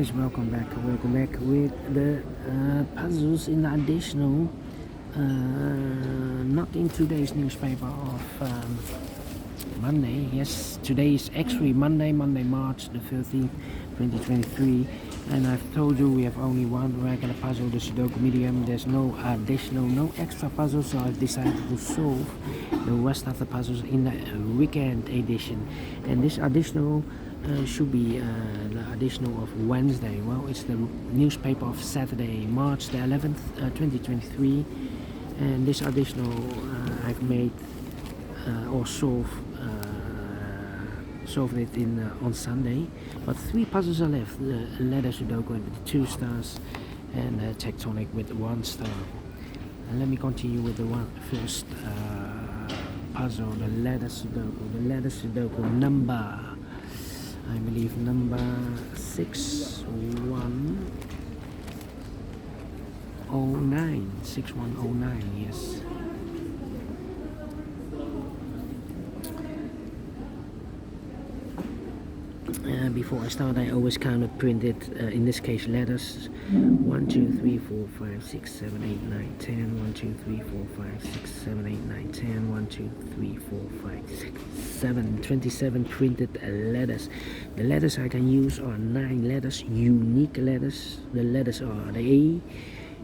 guys, welcome back with the puzzles in the additional, not in today's newspaper of Monday. Yes, today is actually Monday, March the 13th, 2023, and I've told you we have only one regular puzzle, the Sudoku medium. There's no additional, no extra puzzles, so I've decided to solve the rest of the puzzles in the weekend edition. And this additional should be the additional of Wednesday. Well, it's the newspaper of Saturday, March the 11th, 2023, and this additional I've made or solved it in on Sunday. But 3 puzzles are left: the Letter Sudoku with 2 stars and Tectonic with 1 star. And let me continue with the first puzzle, the Letter Sudoku. The Letter Sudoku number, I believe, number 6109. 6109, yes. Before I start, I always counted printed, in this case, letters 1, 2, 3, 4, 5, 6, 7, 8, 9, 10. 1, 2, 3, 4, 5, 6, 7, 8, 9, 10. 1, 2, 3, 4, 5, 6, 7. 27 printed letters. The letters I can use are 9 letters, unique letters. The letters are the A,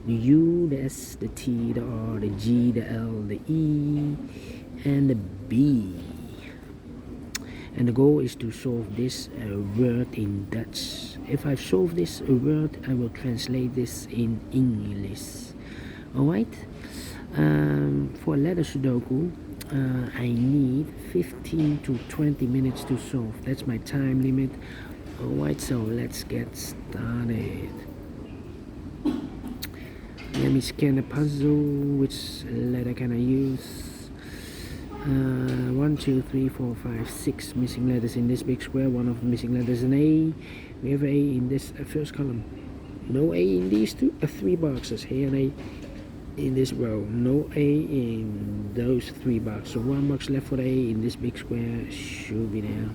the U, the S, the T, the R, the G, the L, the E, and the B. And the goal is to solve this word in Dutch. If I solve this word, I will translate this in English. Alright? For Letter Sudoku, I need 15 to 20 minutes to solve. That's my time limit. Alright, so let's get started. Let me scan the puzzle. Which letter can I use? 1, 2, 3, 4, 5, 6 missing letters in this big square. One of the missing letters is an A. We have A in this first column. No A in these 3 boxes. Here an A in this row. No A in those 3 boxes. So 1 box left for the A in this big square. Should be there.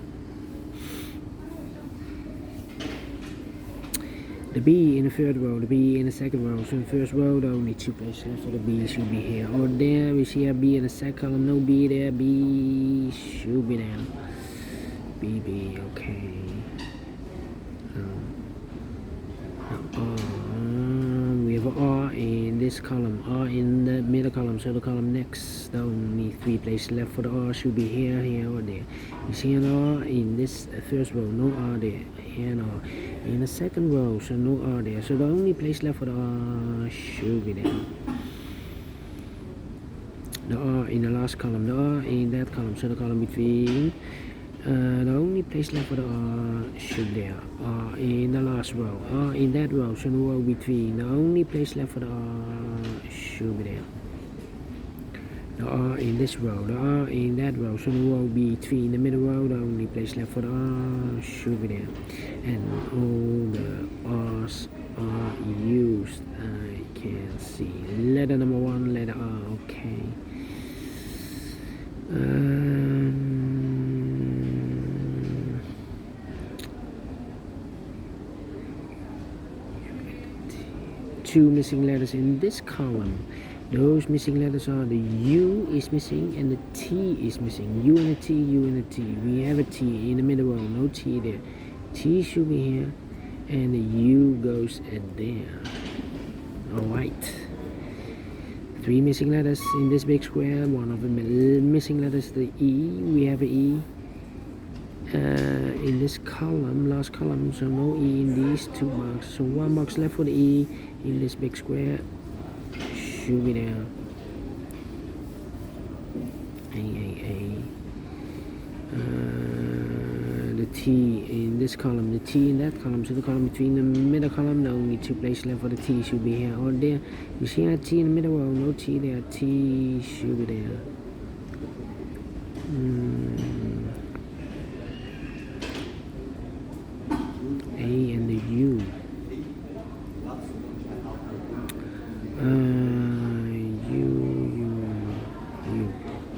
The B in the 3rd row, the B in the 2nd row. So in the 1st row, there are only 2 places left for the B. Should be here or there. We see a B in the 2nd column. No B there. B should be there. B, okay. We have an R in this column. R in the middle column. So the column next, there are only 3 places left for the R. Should be here, or there. You see an R in this 1st row. No R there. Here an R. In the 2nd row, so no R there. So the only place left for the R should be there. The R in the last column, the R in that column, so the column between. The only place left for the R should be there. R in the last row, R in that row, so no row between. The only place left for the R should be there. The R in this row, the R in that row, so the row between. The middle row, the only place left for the R should be there. And all the R's are used. I can see. Letter number 1, letter R, okay. Two missing letters in this column. Those missing letters are the U is missing and the T is missing. U and a T, U and a T. We have a T in the middle row, no T there. T should be here and the U goes there. Alright. 3 missing letters in this big square. One of the missing letters, the E. We have an E in this column, last column, so no E in these 2 boxes. So 1 box left for the E in this big square. Should be there. A. The T in this column, the T in that column, so the column between the middle column, the only 2 places left for the T should be here or there. You see a T in the middle row, no T there, T should be there. A and the U. U.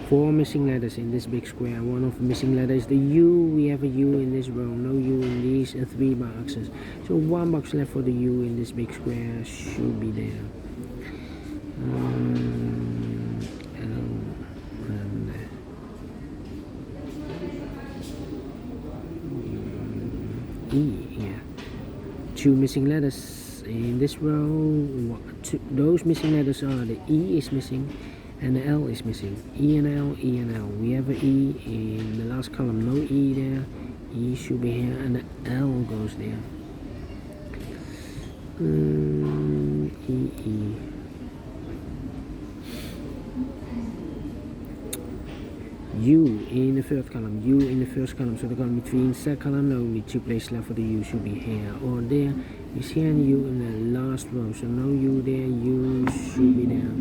4 missing letters in this big square. One of the missing letters is the U. We have a U in this row, no U in these 3 boxes. So 1 box left for the U in this big square should be there. E, yeah. 2 missing letters in this row. Those missing letters are the E is missing and the L is missing. E and L, E and L. We have an E in the last column, no E there. E should be here and the L goes there. E. U in the third column, U in the first column, so the column between second column, only 2 places left for the U should be here or there. You see an U in the last row, so no U there, U should be there.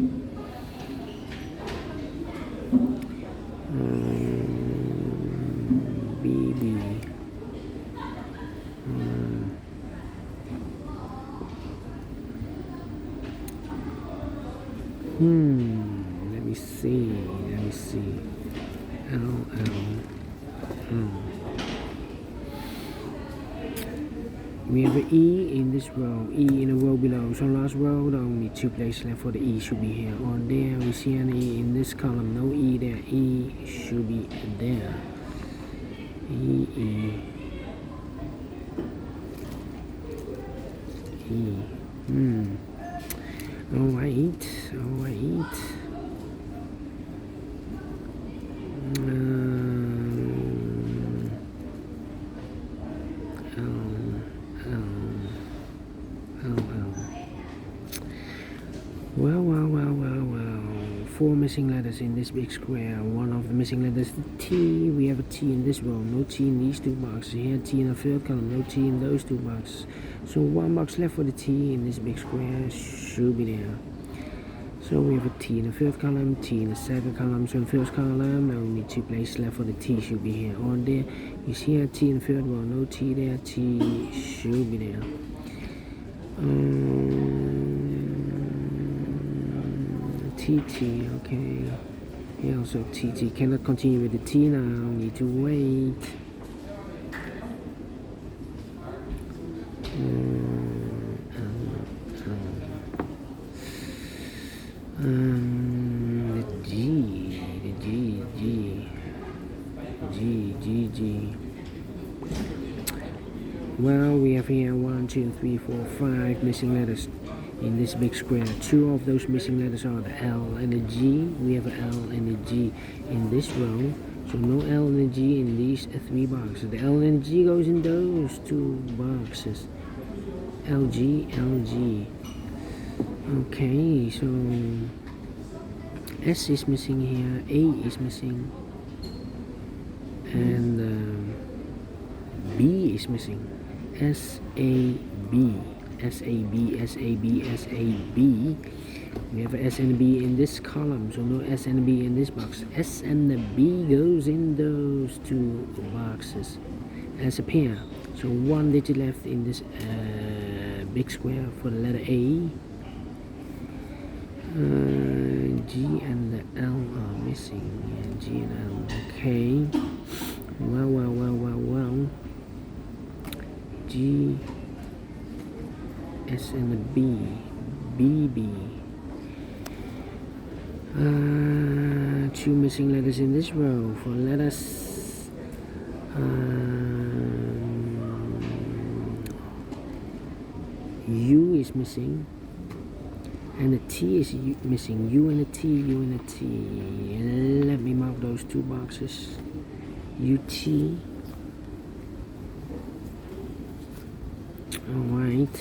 BB. Let me see. L. We have an E in this row, E in the row below. So last row, the only 2 places left for the E should be here or there. We see an E in this column, no E there. E should be there. E. Alright. Well. 4 missing letters in this big square. One of the missing letters is the T. We have a T in this row, no T in these 2 boxes. Here, T in the third column, no T in those 2 boxes. So 1 box left for the T in this big square should be there. So we have a T in the third column, T in the second column. So in the first column, only 2 places left for the T should be here or there. You see a T in the third row, no T there, T should be there. TT, okay. Here also TT. Cannot continue with the T now, need to wait. The G. Well, we have here 1, 2, 3, 4, 5 missing letters in this big square. 2 of those missing letters are the L and the G. We have an L and a G in this row, so no L and a G in these 3 boxes. The L and the G goes in those 2 boxes. LG. Okay, so S is missing here, A is missing, and B is missing. SAB. We have S and B in this column, so no S and B in this box. S and the B goes in those 2 boxes as a pair. So 1 digit left in this big square for the letter A. G and the L are missing. Yeah, G and L. Okay. Well. G, S and the B, BB. 2 missing letters in this row for letters. U is missing, and the T is missing. U and a T. Let me mark those 2 boxes. UT. Alright.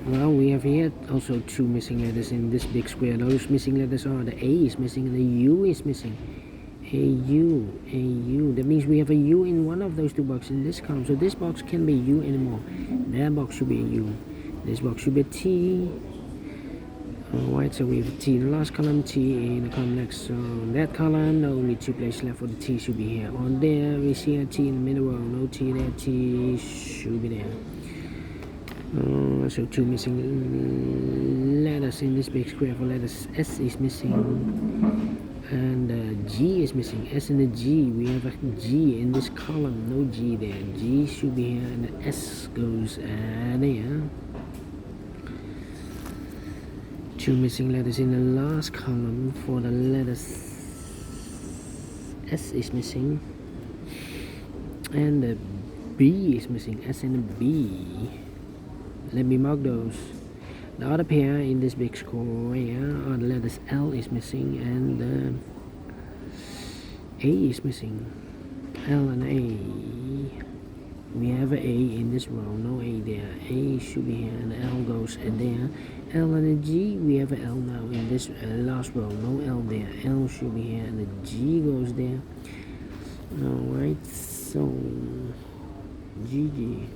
Well, we have here also 2 missing letters in this big square. Those missing letters are the A is missing and the U is missing. AU. That means we have a U in one of those 2 boxes in this column. So this box can't be U anymore. That box should be a U. This box should be a T. Alright, so we have a T in the last column, T in the column next. So that column, only 2 places left for the T should be here. On there, we see a T in the middle row, no T there, T should be there. So two missing letters in this big square. For letters S is missing, and G is missing. S and the G, we have a G in this column, no G there. G should be here, and the S goes there. Two missing letters in the last column. For the letters S is missing, and the B is missing. S and the B. Let me mark those. The other pair in this big square are the letters L is missing, and A is missing. L and A. We have an A in this row, no A there. A should be here, and the L goes there. L and the G, we have an L now in this last row, no L there. L should be here, and the G goes there. Alright, so GG.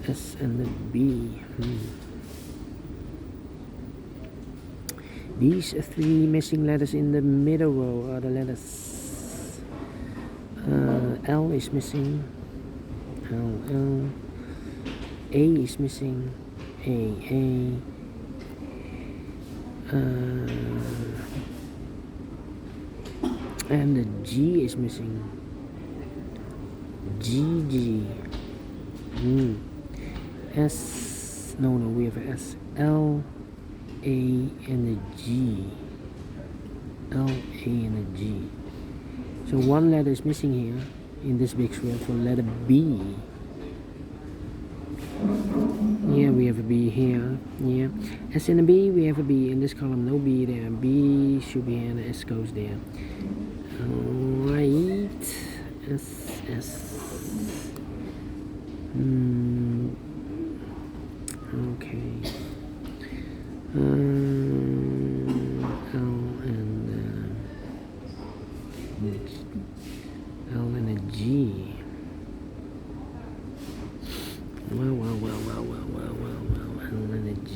S and the B. These three missing letters in the middle row are the letters L is missing, L, A is missing, A, and the G is missing, GG. S, no, we have S, L, A, and a G. L, A, and a G. So one letter is missing here in this big square for letter B. Yeah, we have a B here. Yeah, S and a B, we have a B in this column, no B there. B should be here, and the S goes there. Alright, S. Okay. L and a G. Well, L and a G.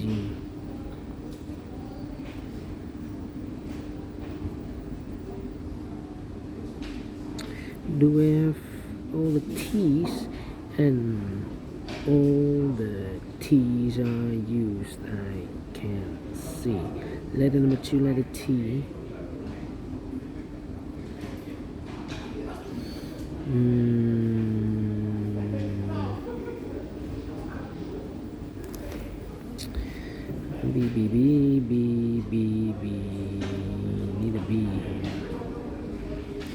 Do we have all the T's? And all the T's are used, I can't see. Letter number 2, letter T. B. Need a B.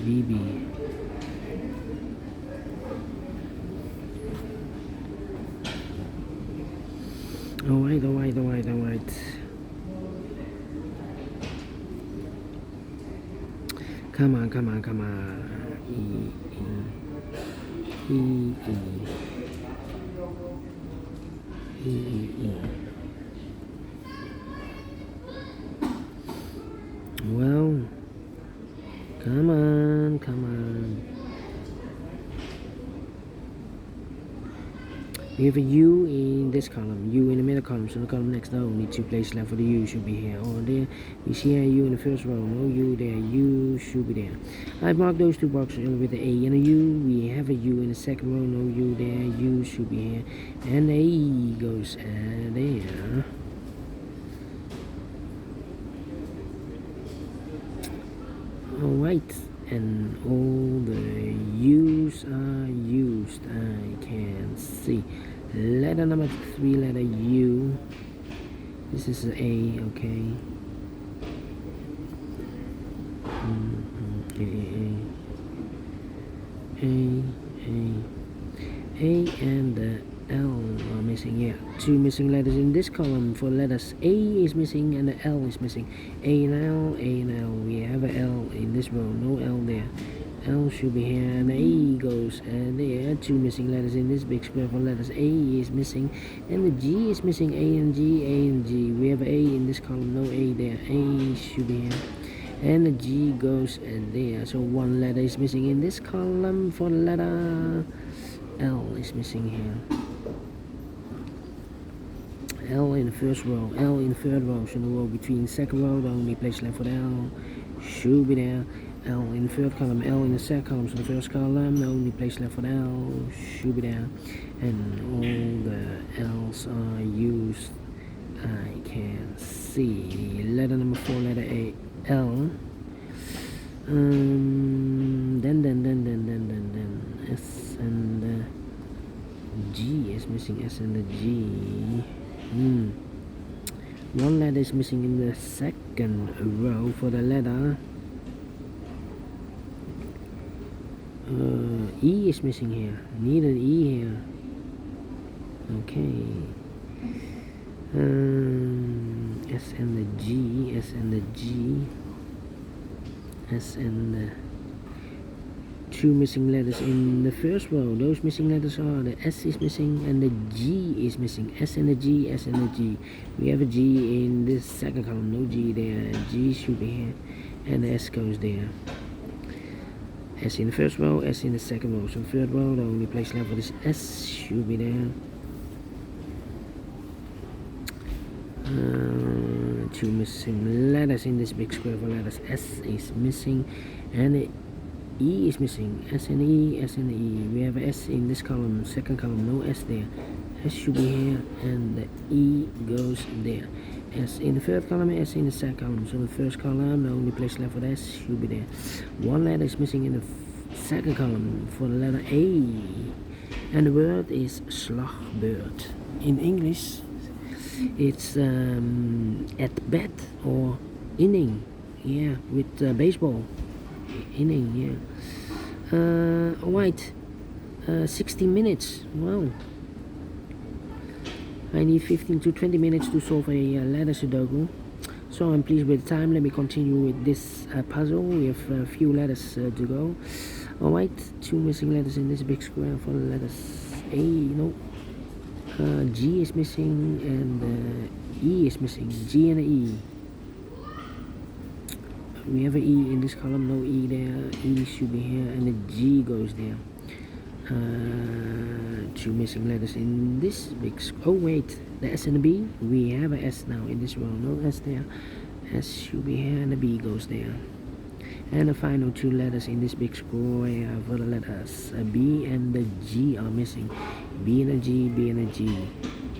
B. Alright. Come on. E. Well, come on. We have a U in this column, U in the middle column, so the column next door, only 2 places left for the U should be here or there. We see a U in the first row, no U there, U should be there. I've marked those 2 boxes with the A and a U. We have a U in the second row, no U there, U should be here, and A goes there. Alright, and all the U's are used, I can see. Letter number 3, letter U. This is A, okay. A and the L are missing. Yeah, 2 missing letters in this column. For letters A is missing and the L is missing. A and L. We have a L in this row, no L there. L should be here, and A goes there. 2 missing letters in this big square. For letters A is missing, and the G is missing. A and G. We have A in this column, no A there. A should be here, and the G goes there. So 1 letter is missing in this column. For the letter L is missing here. L in the first row, L in the third row. So the row between second row, the only place left for the L should be there. L in the third column, L in the second column, so the first column, the only place left for the L should be there, and all the L's are used. I can see letter number 4, letter A, L. Then S and the G is missing. S and the G. One letter is missing in the second row for the letter. E is missing here. Need an E here. Okay. S and the G. S and the G. S and the two missing letters in the first row. Those missing letters are the S is missing and the G is missing. S and the G, S and the G. We have a G in this second column, no G there. G should be here, and the S goes there. S in the first row, S in the second row. So third row, the only place left for this S should be there. Two missing letters in this big square for letters. S is missing, and the E is missing. S and E, S and E. We have a S in this column, second column, no S there. S should be here, and the E goes there. S in the third column, S in the second column. So the first column, the only place left for the S should be there. One letter is missing in the second column for the letter A, and the word is slagbird. In English, it's at bat or inning, yeah, with baseball. Inning, yeah. Alright, 60 minutes. Wow. I need 15 to 20 minutes to solve a letter Sudoku. So I'm pleased with the time. Let me continue with this puzzle. We have a few letters to go. Alright, two missing letters in this big square for the letters A, no. G is missing and E is missing. G and E. We have an E in this column, no E there. E should be here, and the G goes there. Two missing letters in this big. Oh wait, the S and the B. We have a S now in this row, no S there. S should be here, and the B goes there. And the final two letters in this big square for the letters B and the G are missing. B and a G, B and a G.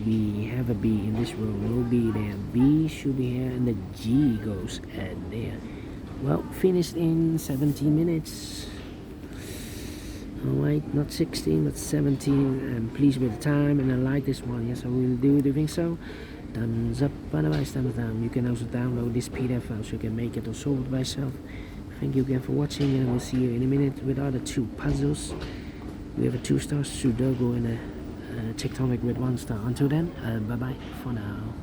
We have a B in this row, no B there. B should be here, and the G goes there. Well, finished in 17 minutes. Alright, not 16, but 17. I'm pleased with the time, and I like this one. Yes, I will do it. Do you think so? Thumbs up, otherwise thumbs down. You can also download this PDF file so you can make it or solve it by yourself. Thank you again for watching, and I will see you in a minute with other two puzzles. We have a 2-star Sudoku and a tectonic with 1 star. Until then, bye bye for now.